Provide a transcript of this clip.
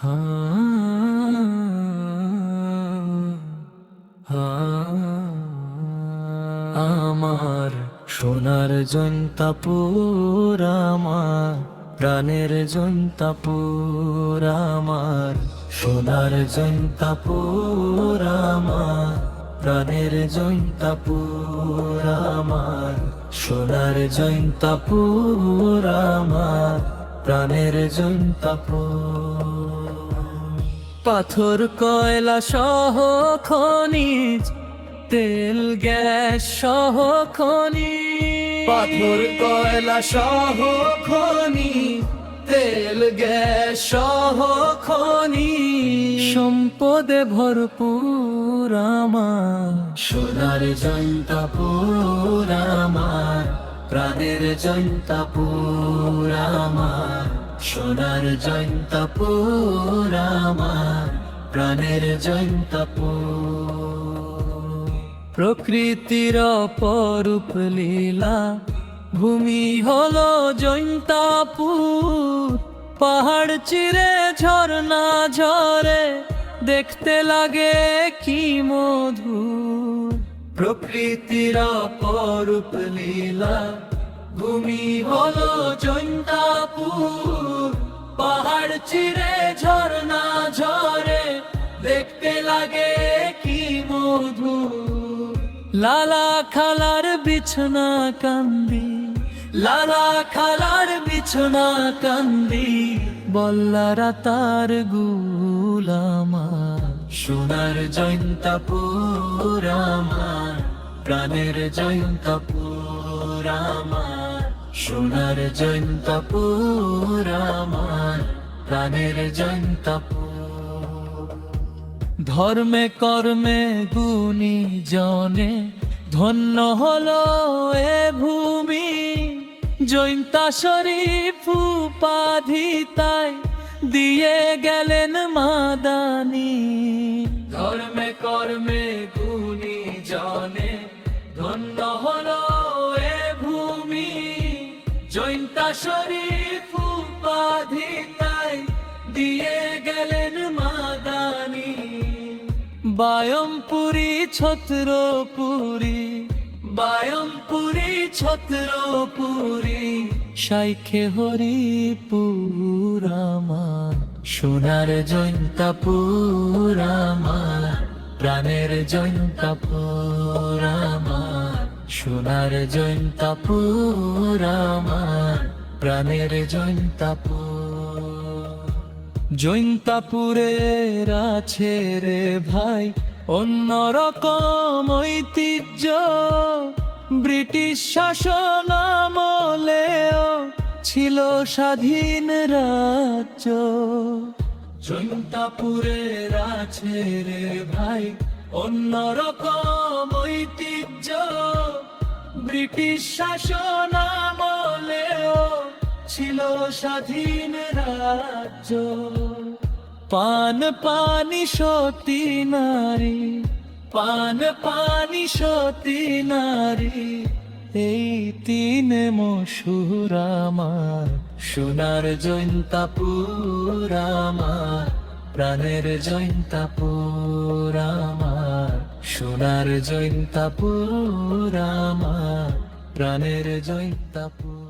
আমার সোনার জৈন্তাপুর, আমার প্রাণের জৈন্তাপুর, আমার সোনার জৈন্তাপুর, আমার প্রাণের জৈন্তাপুর, আমার সোনার জৈন্তাপুর, আমার প্রাণের জৈন্তাপুর। পাথর কয়লা সহ খনিজ, তেল গ্যাস সহ খনিজ, পাথর কয়লা সহ খনিজ, তেল গ্যাস সহ খনিজ, সম্পদে ভরপুর আমার সোনার জৈন্তাপুর, আমার প্রাণের জৈন্তাপুর, আমার সোনার জৈন্তাপুর, আমার প্রাণের জৈন্তাপুর। প্রকৃতির অপরূপ লীলা, ভূমি হলো জৈন্তাপুর, পাহাড় চিরে ঝর্ণা ঝরে, দেখতে লাগে কি মধুর। প্রকৃতির অপরূপ লীলা, ভূমি হলো জৈন্তাপুর, পাহাড় চিরে ঝর্ণা ঝরে, দেখতে লাগে কি মধুর। লালা খালার বিছনা কান্দি, লালা খালার বিছনা কান্দি, বল্লারা তার গুল আমার সোনার জৈন্তাপুর, আমার প্রাণের জৈন্তাপুর, আমার সোনার জৈন্তাপুর, আমার প্রাণের জৈন্তাপুর। ধর্মে কর্মে গুণী জনে ধন্য হলো এ ভূমি, জৈন্তা শরীফ উপাধি তাই দিয়ে গেলেন মাদানি। ধর্মে কর্মে গুণী জনে ধন্য হলো এ ভূমি, জৈন্তা শরীফ উপাধি তাই দিয়ে গেলেন মাদানি। বায়মপুরী ছত্রপুরী, বায়মপুরী ছত্রপুরী, শাইখে হরিপুর, আমার সোনার জৈন্তাপুর, আমার প্রাণের জৈন্তাপুর, আমার সোনার জৈন্তাপুর, আমার প্রাণের জৈন্তাপুর। জৈন্তাপুরের আছে রে ভাই অন্যরকম ঐতিহ্য, ব্রিটিশ শাসন আমলেও ছিল স্বাধীন রাজ্য। জৈন্তাপুরের আছে রে ভাই অন্যরকম ঐতিহ্য, ব্রিটিশ শাসন আমলেও ছিল স্বাধীন রাজ্য। পান পানি সতী নারী, পান পানি সতী নারী, এই তিন মশহুর আমার সোনার জৈন্তাপুর, আমার প্রাণের জৈন্তাপুর, আমার সোনার জৈন্তাপুর, আমার প্রাণের জৈন্তাপুর।